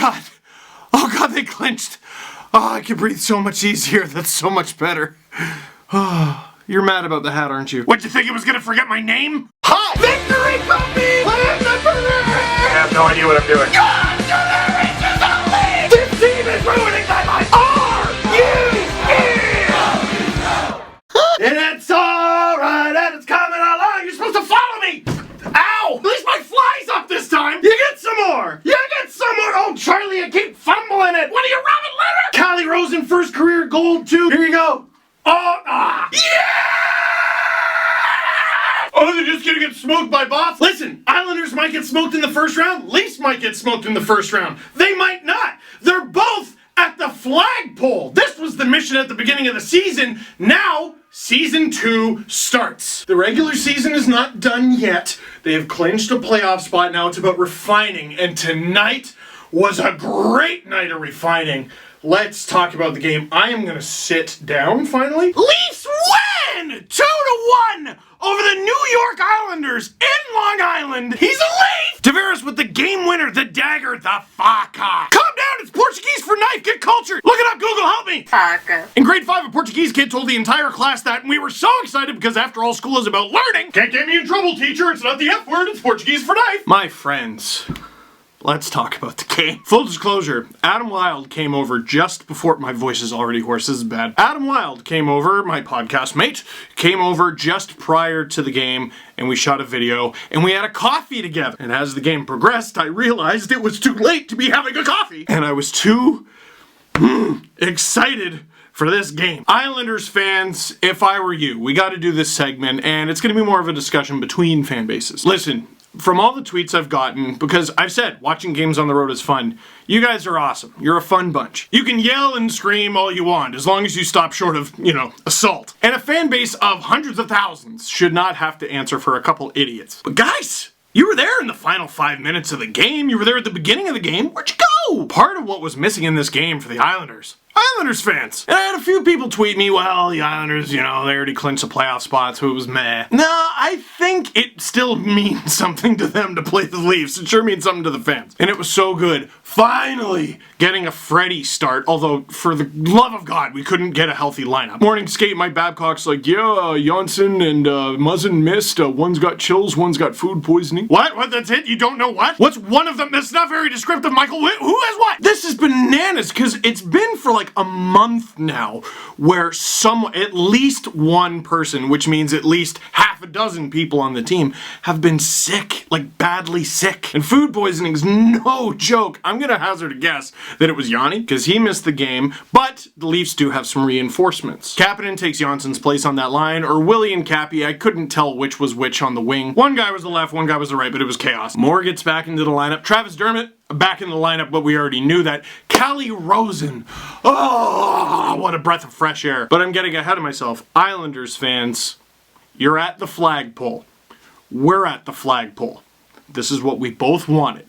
God. Oh God, they clinched. Oh, I can breathe so much easier. That's so much better. Oh, you're mad about the hat, aren't you? What'd you think it was gonna forget my name? Hi! Victory Puppy! I have no idea what I'm doing. God, this team is ruining my life! And it's alright, and it's coming along. You're supposed to follow me! Ow! At least my fly's up this time! You get some more! You get some more! Oh, Charlie, you keep fumbling it! What are you, Robin Leonard? Callie Rosen, first career gold, too. Here you go. Oh, yeah! Oh, they're just gonna get smoked by bots? Listen, Islanders might get smoked in the first round. Leafs might get smoked in the first round. They might not. They're both at the flagpole. This was the mission at the beginning of the season. Now, Season 2 starts. The regular season is not done yet. They have clinched a playoff spot. Now it's about refining. And tonight was a great night of refining. Let's talk about the game. I am going to sit down finally. Leafs win! 2-1 over the New York Islanders in Long Island. He's a Leaf! Tavares with the game winner, the dagger, the faca. Calm down, it's Portuguese for knife. Get cultured. Look it up, Google, help me. Faca. In grade 5, a Portuguese kid told the entire class that, and we were so excited because after all, school is about learning. Can't get me in trouble, teacher. It's not the F word, it's Portuguese for knife. My friends, let's talk about the game. Full disclosure, Adam Wilde came over just before, my voice is already hoarse, this is bad. Adam Wilde came over, my podcast mate, came over just prior to the game, and we shot a video, and we had a coffee together. And as the game progressed, I realized it was too late to be having a coffee. And I was too excited for this game. Islanders fans, if I were you, we gotta do this segment, and it's gonna be more of a discussion between fan bases. Listen, from all the tweets I've gotten, because I've said watching games on the road is fun, you guys are awesome. You're a fun bunch. You can yell and scream all you want, as long as you stop short of, assault. And a fan base of hundreds of thousands should not have to answer for a couple idiots. But guys, you were there in the final 5 minutes of the game. You were there at the beginning of the game. Where'd you go? Part of what was missing in this game for the Islanders fans. And I had a few people tweet me, well, the Islanders, they already clinched a playoff spot, so it was meh. No, I think it still means something to them to play the Leafs. It sure means something to the fans. And it was so good. Finally getting a Freddie start, although for the love of God, we couldn't get a healthy lineup. Morning skate, Mike Babcock's like, yeah, Janssen and Muzzin missed. One's got chills, one's got food poisoning. What? That's it? You don't know what? What's one of them? That's not very descriptive, Michael. Who has what? This is bananas, because it's been for like a month now where at least one person, which means at least half a dozen people on the team, have been sick, like badly sick. And food poisoning is no joke. I'm gonna hazard a guess that it was Yanni, because he missed the game, but the Leafs do have some reinforcements. Kapanen takes Janssen's place on that line, or Willie and Cappy, I couldn't tell which was which on the wing. One guy was the left, one guy was the right, but it was chaos. Moore gets back into the lineup. Travis Dermott back in the lineup, but we already knew that. Callie Rosen. Oh, what a breath of fresh air. But I'm getting ahead of myself. Islanders fans, you're at the flagpole. We're at the flagpole. This is what we both wanted.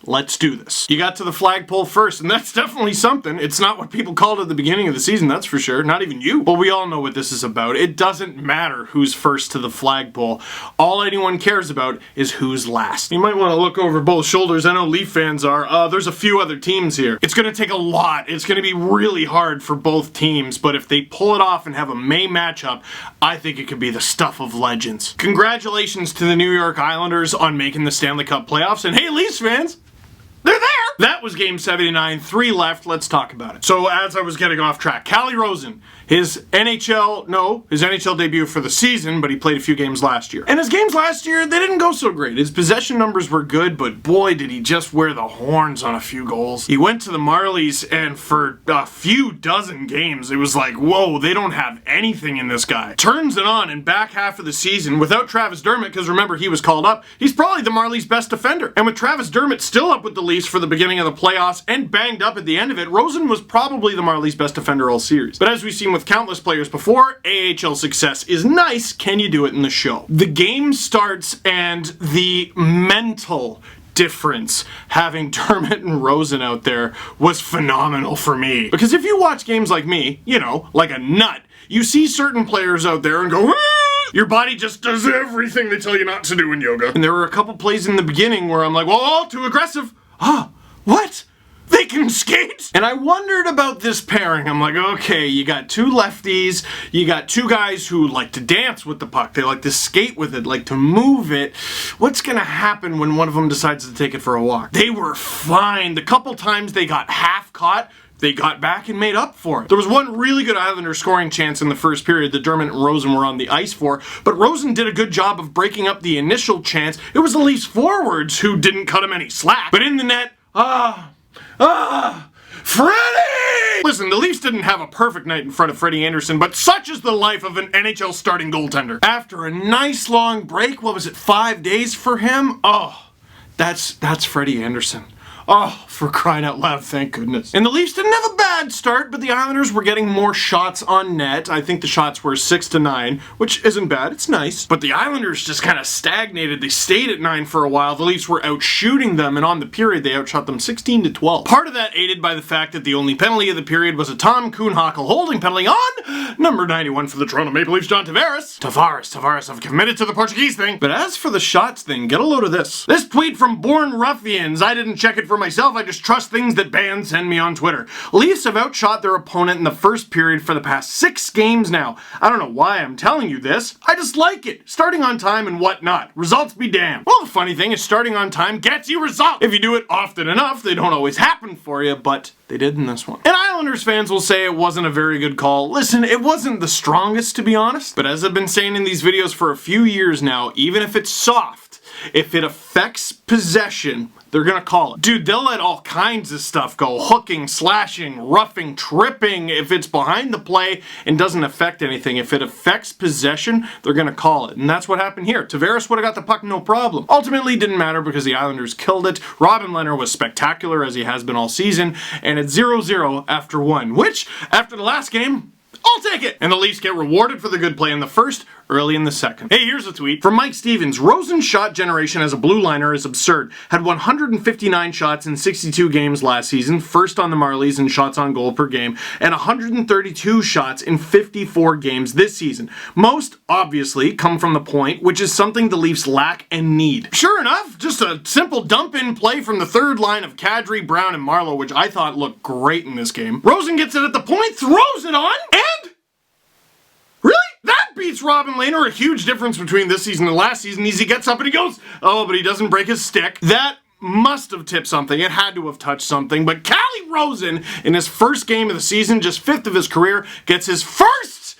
Let's do this. You got to the flagpole first, and that's definitely something. It's not what people called at the beginning of the season, that's for sure. Not even you. But we all know what this is about. It doesn't matter who's first to the flagpole. All anyone cares about is who's last. You might want to look over both shoulders. I know Leaf fans are. There's a few other teams here. It's going to take a lot. It's going to be really hard for both teams, but if they pull it off and have a May matchup, I think it could be the stuff of legends. Congratulations to the New York Islanders on making the Stanley Cup playoffs, and hey, Leafs fans, they're there! That was game 79, 3 left, let's talk about it. So as I was getting off track, Callie Rosen, his NHL debut for the season, but he played a few games last year. And his games last year, they didn't go so great. His possession numbers were good, but boy did he just wear the horns on a few goals. He went to the Marlies, and for a few dozen games, it was like, whoa, they don't have anything in this guy. Turns it on in back half of the season without Travis Dermott, because remember, he was called up. He's probably the Marlies' best defender. And with Travis Dermott still up with the Leafs for the beginning of the playoffs and banged up at the end of it, Rosen was probably the Marlies' best defender all series. But as we've seen with countless players before, AHL success is nice. Can you do it in the show? The game starts, and the mental difference having Dermott and Rosen out there was phenomenal for me. Because if you watch games like me, like a nut, you see certain players out there and go, ah! Your body just does everything they tell you not to do in yoga. And there were a couple plays in the beginning where I'm like, well, too aggressive. What? They they can skate? And I wondered about this pairing. I'm like, okay, you got two lefties, you got two guys who like to dance with the puck, they like to skate with it, like to move it. What's gonna happen when one of them decides to take it for a walk? They were fine. The couple times they got half caught, they got back and made up for it. There was one really good Islander scoring chance in the first period that Dermott and Rosen were on the ice for, but Rosen did a good job of breaking up the initial chance. It was the Leafs forwards who didn't cut him any slack. But in the net, Freddie! Listen, the Leafs didn't have a perfect night in front of Freddie Anderson, but such is the life of an NHL starting goaltender. After a nice long break, what was it, 5 days for him? Oh, that's Freddie Anderson. Oh, for crying out loud, thank goodness. And the Leafs didn't have a bad start, but the Islanders were getting more shots on net. I think the shots were 6-9, which isn't bad, it's nice. But the Islanders just kind of stagnated. They stayed at 9 for a while. The Leafs were out shooting them, and on the period, they outshot them 16-12. Part of that aided by the fact that the only penalty of the period was a Tom Kuhnhackl holding penalty on number 91 for the Toronto Maple Leafs, John Tavares. Tavares, I've committed to the Portuguese thing. But as for the shots thing, get a load of this. This tweet from Born Ruffians, I didn't check it for myself, I just trust things that bands send me on Twitter. Leafs have outshot their opponent in the first period for the past 6 games now. I don't know why I'm telling you this, I just like it. Starting on time and whatnot. Results be damned. Well, the funny thing is starting on time gets you results. If you do it often enough, they don't always happen for you, but they did in this one. And Islanders fans will say it wasn't a very good call. Listen, it wasn't the strongest, to be honest, but as I've been saying in these videos for a few years now, even if it's soft, if it affects possession, they're gonna call it. Dude, they'll let all kinds of stuff go. Hooking, slashing, roughing, tripping. If it's behind the play and doesn't affect anything, if it affects possession, they're gonna call it. And that's what happened here. Tavares would have got the puck no problem. Ultimately, it didn't matter because the Islanders killed it. Robin Lehner was spectacular as he has been all season. And it's 0-0 after 1, which, after the last game, I'll take it! And the Leafs get rewarded for the good play in the first, early in the second. Hey, here's a tweet from Mike Stevens. Rosen's shot generation as a blue liner is absurd. Had 159 shots in 62 games last season, first on the Marlies in shots on goal per game, and 132 shots in 54 games this season. Most, obviously, come from the point, which is something the Leafs lack and need. Sure enough, just a simple dump-in play from the third line of Kadri, Brown, and Marleau, which I thought looked great in this game. Rosen gets it at the point, throws it on, and beats Robin Lehner. A huge difference between this season and last season is he gets up and he goes, oh, but he doesn't break his stick. That must have tipped something. It had to have touched something. But Calle Rosen, in his first game of the season, just 5th of his career, gets his first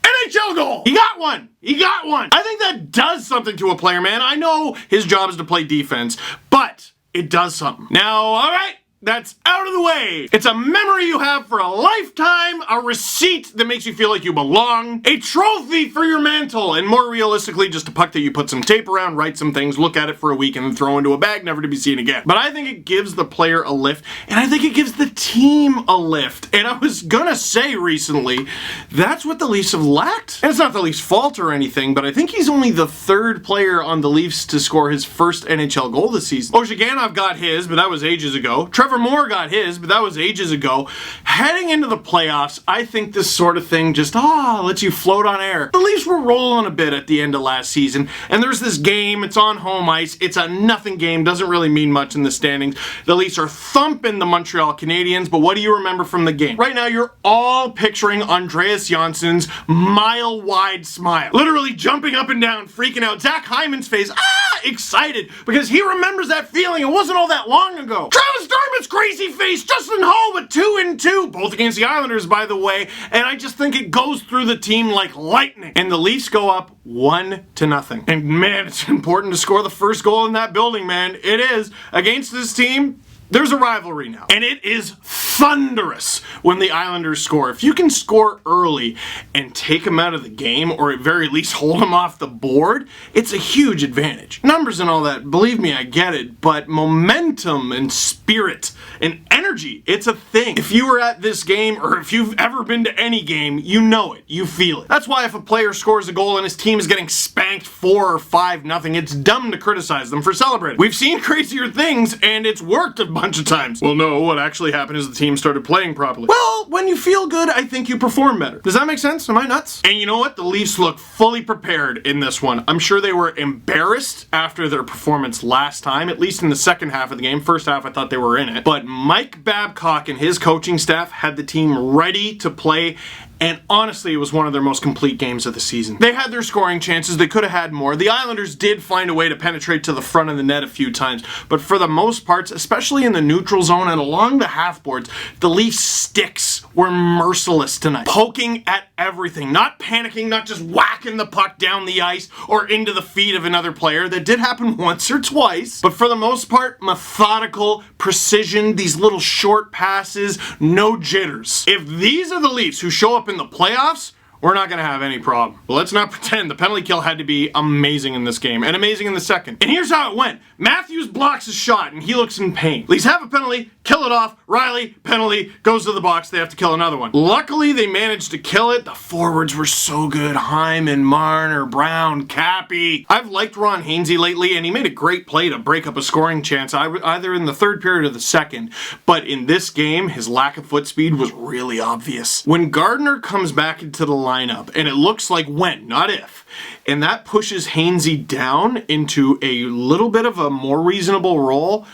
NHL goal. He got one. I think that does something to a player, man. I know his job is to play defense, but it does something. Now, all right. That's out of the way. It's a memory you have for a lifetime, a receipt that makes you feel like you belong, a trophy for your mantle, and more realistically, just a puck that you put some tape around, write some things, look at it for a week, and then throw into a bag, never to be seen again. But I think it gives the player a lift, and I think it gives the team a lift. And I was gonna say recently, that's what the Leafs have lacked. And it's not the Leafs' fault or anything, but I think he's only the 3rd player on the Leafs to score his first NHL goal this season. Ozhiganov got his, but that was ages ago. Trevor Moore got his, but that was ages ago. Heading into the playoffs, I think this sort of thing just, lets you float on air. The Leafs were rolling a bit at the end of last season, and there's this game, it's on home ice, it's a nothing game, doesn't really mean much in the standings. The Leafs are thumping the Montreal Canadiens, but what do you remember from the game? Right now, you're all picturing Andreas Jansson's mile-wide smile. Literally jumping up and down, freaking out. Zach Hyman's face, excited, because he remembers that feeling. It wasn't all that long ago. Travis Dermott's crazy face, Justin Hull with 2-2, both against the Islanders, by the way, and I just think it goes through the team like lightning. And the Leafs go up 1-0. And man, it's important to score the first goal in that building, man. It is. Against this team, there's a rivalry now, and it is thunderous when the Islanders score. If you can score early and take them out of the game, or at very least hold them off the board, it's a huge advantage. Numbers and all that, believe me, I get it, but momentum and spirit and energy, it's a thing. If you were at this game, or if you've ever been to any game, you know it, you feel it. That's why if a player scores a goal and his team is getting spanked 4 or 5-0, it's dumb to criticize them for celebrating. We've seen crazier things, and it's worked a bunch of times. Well, no, what actually happened is the team team started playing properly. Well, when you feel good, I think you perform better. Does that make sense? Am I nuts? And you know what? The Leafs look fully prepared in this one. I'm sure they were embarrassed after their performance last time, at least in the second half of the game. First half, I thought they were in it. But Mike Babcock and his coaching staff had the team ready to play, and honestly, it was one of their most complete games of the season. They had their scoring chances. They could have had more. The Islanders did find a way to penetrate to the front of the net a few times, but for the most part, especially in the neutral zone and along the half boards, the Leafs sticks were merciless tonight. Poking at everything, not panicking, not just whacking the puck down the ice or into the feet of another player. That did happen once or twice, but for the most part, methodical, precision, these little short passes, no jitters. If these are the Leafs who show up in the playoffs, we're not going to have any problem. But let's not pretend. The penalty kill had to be amazing in this game, and amazing in the second. And here's how it went. Matthews blocks a shot, and he looks in pain. Leafs have a penalty, kill it off. Riley, penalty, goes to the box. They have to kill another one. Luckily, they managed to kill it. The forwards were so good. Hyman, Marner, Brown, Cappy. I've liked Ron Hainsey lately, and he made a great play to break up a scoring chance, either in the third period or the second. But in this game, his lack of foot speed was really obvious. When Gardner comes back into the lineup, and it looks like when, not if, and that pushes Hainsey down into a little bit of a more reasonable role,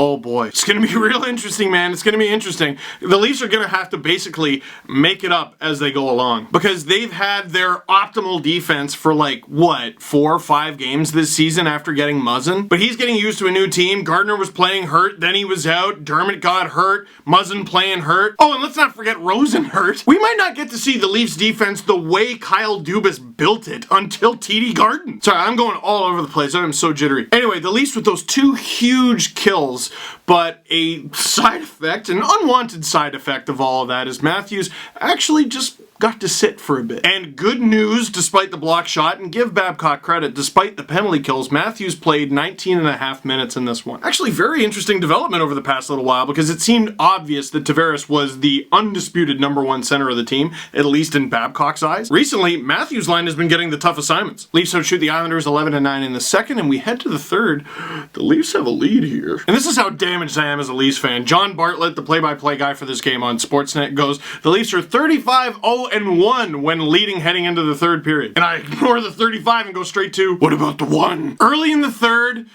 oh boy. It's going to be real interesting, man. It's going to be interesting. The Leafs are going to have to basically make it up as they go along, because they've had their optimal defense for like, what, 4 or 5 games this season after getting Muzzin? But he's getting used to a new team. Gardner was playing hurt, then he was out. Dermott got hurt. Muzzin playing hurt. Oh, and let's not forget Rosen hurt. We might not get to see the Leafs defense the way Kyle Dubas built it until TD Garden. Sorry, I'm going all over the place. I'm so jittery. Anyway, the Leafs with those 2 huge kills, but a side effect, an unwanted side effect of all of that is Matthews actually just got to sit for a bit. And good news, despite the block shot, and give Babcock credit, despite the penalty kills, Matthews played 19 and a half minutes in this one. Actually, very interesting development over the past little while, because it seemed obvious that Tavares was the undisputed #1 center of the team, at least in Babcock's eyes. Recently, Matthews' line has been getting the tough assignments. Leafs outshoot the Islanders 11-9 in the second, and we head to the third. The Leafs have a lead here. And this is how damaged I am as a Leafs fan. John Bartlett, the play-by-play guy for this game on Sportsnet, goes, the Leafs are 35-0-1 when leading heading into the third period. And I ignore the 35 and go straight to, what about the 1? Early in the third,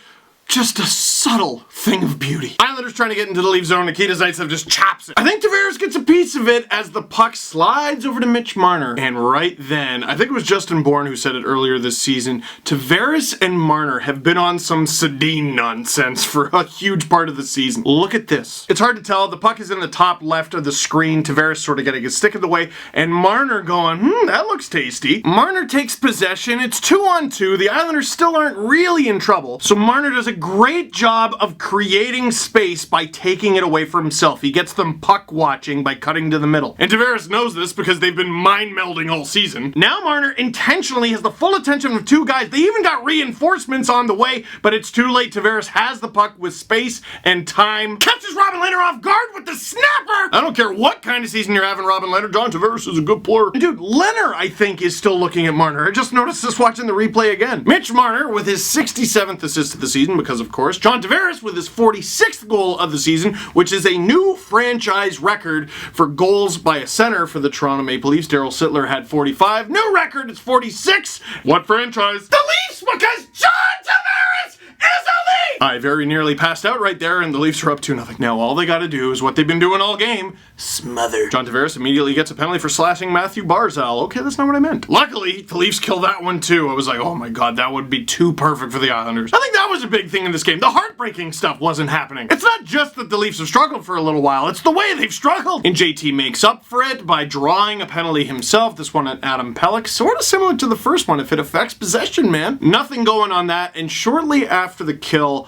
just a subtle thing of beauty. Islanders trying to get into the Leaf zone. Nikita Zaitsev just chops it. I think Tavares gets a piece of it as the puck slides over to Mitch Marner. And right then, I think it was Justin Bourne who said it earlier this season, Tavares and Marner have been on some Sedin nonsense for a huge part of the season. Look at this. It's hard to tell. The puck is in the top left of the screen. Tavares sort of getting a stick of the way, and Marner going, that looks tasty. Marner takes possession. It's 2-on-2. The Islanders still aren't really in trouble, so Marner does a great job of creating space by taking it away from himself. He gets them puck watching by cutting to the middle. And Tavares knows this because they've been mind melding all season. Now Marner intentionally has the full attention of 2 guys. They even got reinforcements on the way, but it's too late. Tavares has the puck with space and time. Catches Robin Lehner off guard with the snapper! I don't care what kind of season you're having, Robin Lehner. John Tavares is a good player. Dude, Lehner, I think, is still looking at Marner. I just noticed this watching the replay again. Mitch Marner with his 67th assist of the season, because of course. John Tavares with his 46th goal of the season, which is a new franchise record for goals by a center for the Toronto Maple Leafs. Daryl Sittler had 45. New record, it's 46. What franchise? The Leafs, because John Tavares is a Leaf! I very nearly passed out right there, and the Leafs are up 2-0. Now all they gotta do is what they've been doing all game, smother. John Tavares immediately gets a penalty for slashing Matthew Barzal. Okay, that's not what I meant. Luckily, the Leafs kill that one too. I was like, oh my god, that would be too perfect for the Islanders. I think that was a big thing in this game. The heartbreaking stuff wasn't happening. It's not just that the Leafs have struggled for a little while, it's the way they've struggled. And JT makes up for it by drawing a penalty himself, this one at Adam Pelech. Sort of similar to the first one if it affects possession, man. Nothing going on that, and shortly after the kill,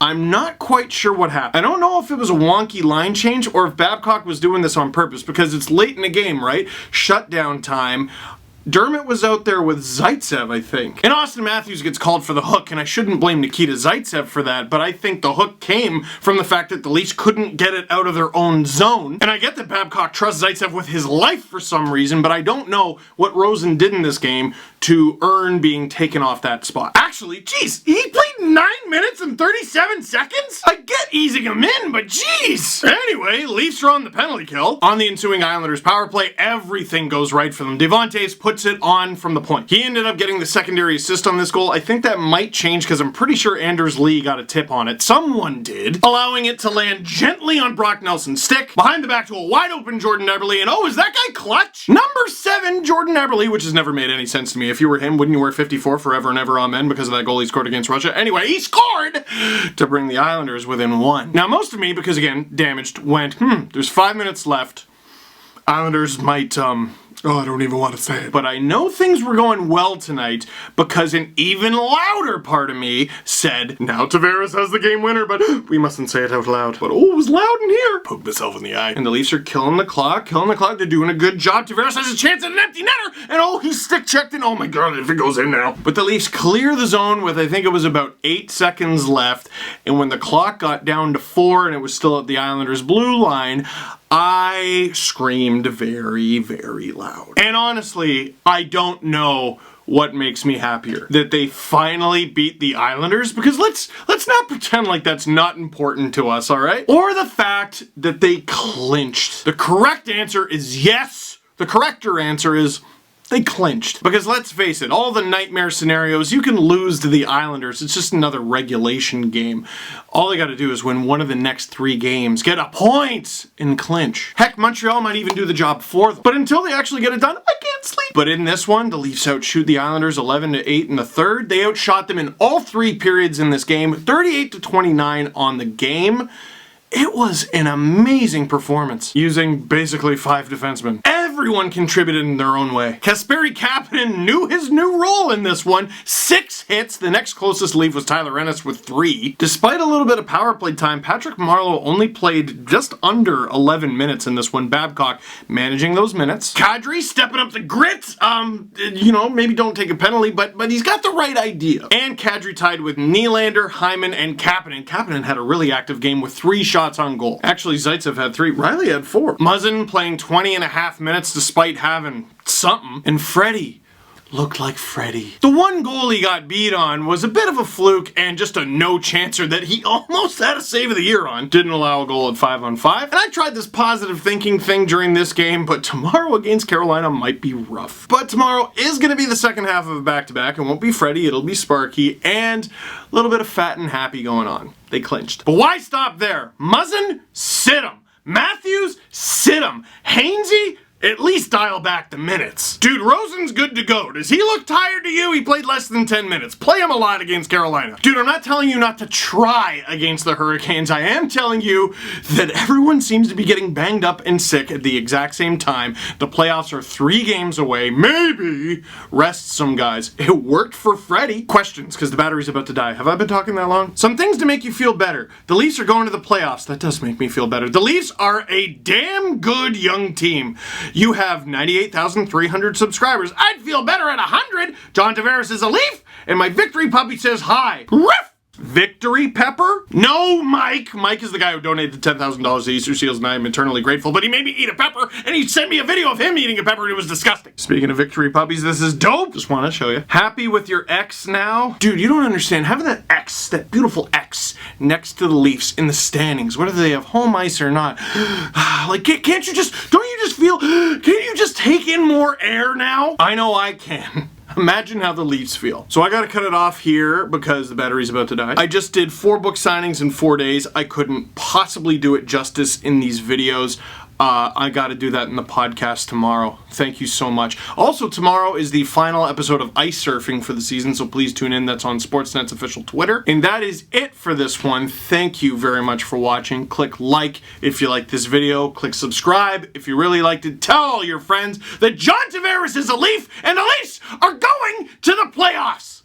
I'm not quite sure what happened. I don't know if it was a wonky line change or if Babcock was doing this on purpose, because it's late in the game, right? Shutdown time. Dermott was out there with Zaitsev, I think. And Austin Matthews gets called for the hook, and I shouldn't blame Nikita Zaitsev for that, but I think the hook came from the fact that the Leafs couldn't get it out of their own zone. And I get that Babcock trusts Zaitsev with his life for some reason, but I don't know what Rosen did in this game to earn being taken off that spot. Actually, geez, he played 9 minutes and 37 seconds? I get easing him in, but geez. Anyway, Leafs are on the penalty kill. On the ensuing Islanders power play, everything goes right for them. Devontae puts it on from the point. He ended up getting the secondary assist on this goal. I think that might change because I'm pretty sure Anders Lee got a tip on it. Someone did, allowing it to land gently on Brock Nelson's stick, behind the back to a wide open Jordan Eberle, and oh, is that guy clutch? Number 7, Jordan Eberle, which has never made any sense to me. If you were him, wouldn't you wear 54 forever and ever, amen, because of that goal he scored against Russia? Anyway, he scored to bring the Islanders within 1. Now, most of me, because again, damaged, went, there's 5 minutes left. Islanders might, oh, I don't even want to say it. But I know things were going well tonight because an even louder part of me said, now Tavares has the game winner, but we mustn't say it out loud. But oh, it was loud in here. Poked myself in the eye. And the Leafs are killing the clock. They're doing a good job. Tavares has a chance at an empty netter. And oh, he's stick checked, and oh my God, if it goes in now. But the Leafs clear the zone with, I think it was about 8 seconds left. And when the clock got down to 4 and it was still at the Islanders' blue line, I screamed very, very loud. And honestly, I don't know what makes me happier. That they finally beat the Islanders, because let's not pretend like that's not important to us, all right? Or the fact that they clinched. The correct answer is yes. The correcter answer is they clinched. Because let's face it, all the nightmare scenarios, you can lose to the Islanders. It's just another regulation game. All they got to do is win one of the next 3 games, get a point, and clinch. Heck, Montreal might even do the job for them. But until they actually get it done, I can't sleep. But in this one, the Leafs outshoot the Islanders 11-8 in the third. They outshot them in all 3 periods in this game, 38-29 on the game. It was an amazing performance, using basically 5 defensemen. Everyone contributed in their own way. Kasperi Kapanen knew his new role in this one. 6 hits. The next closest Leaf was Tyler Ennis with 3. Despite a little bit of power play time, Patrick Marleau only played just under 11 minutes in this one. Babcock managing those minutes. Kadri stepping up the grit. Maybe don't take a penalty, but he's got the right idea. And Kadri tied with Nylander, Hyman, and Kapanen. Kapanen had a really active game with 3 shots on goal. Actually, Zaitsev had 3. Riley had 4. Muzzin playing 20.5 minutes despite having something. And Freddie looked like Freddie. The one goal he got beat on was a bit of a fluke and just a no-chancer that he almost had a save of the year on. Didn't allow a goal at 5-on-5. And I tried this positive thinking thing during this game, but tomorrow against Carolina might be rough. But tomorrow is going to be the second half of a back-to-back. It won't be Freddie, it'll be Sparky, and a little bit of fat and happy going on. They clinched. But why stop there? Muzzin, sit him. Matthews, sit him. Hainsey, at least dial back the minutes. Dude, Rosen's good to go. Does he look tired to you? He played less than 10 minutes. Play him a lot against Carolina. Dude, I'm not telling you not to try against the Hurricanes. I am telling you that everyone seems to be getting banged up and sick at the exact same time. The playoffs are 3 games away. Maybe rest some guys. It worked for Freddie. Questions, because the battery's about to die. Have I been talking that long? Some things to make you feel better. The Leafs are going to the playoffs. That does make me feel better. The Leafs are a damn good young team. You have 98,300 subscribers. I'd feel better at 100. John Tavares is a Leaf, and my victory puppy says hi. Ruff! Victory Pepper? No, Mike. Mike is the guy who donated $10,000 to Easter Seals, and I am eternally grateful, but he made me eat a pepper, and he sent me a video of him eating a pepper, and it was disgusting. Speaking of victory puppies, this is dope. Just want to show you. Happy with your ex now? Dude, you don't understand. Having that X, that beautiful X, next to the Leafs in the standings, whether they have home ice or not, like, can't you just, don't you just feel, can't you just take in more air now? I know I can. Imagine how the Leafs feel. So I gotta cut it off here because the battery's about to die. I just did 4 book signings in 4 days. I couldn't possibly do it justice in these videos. I gotta do that in the podcast tomorrow. Thank you so much. Also, tomorrow is the final episode of Ice Surfing for the season, so please tune in. That's on Sportsnet's official Twitter. And that is it for this one. Thank you very much for watching. Click like if you liked this video. Click subscribe if you really liked it. Tell all your friends that John Tavares is a Leaf, and the Leafs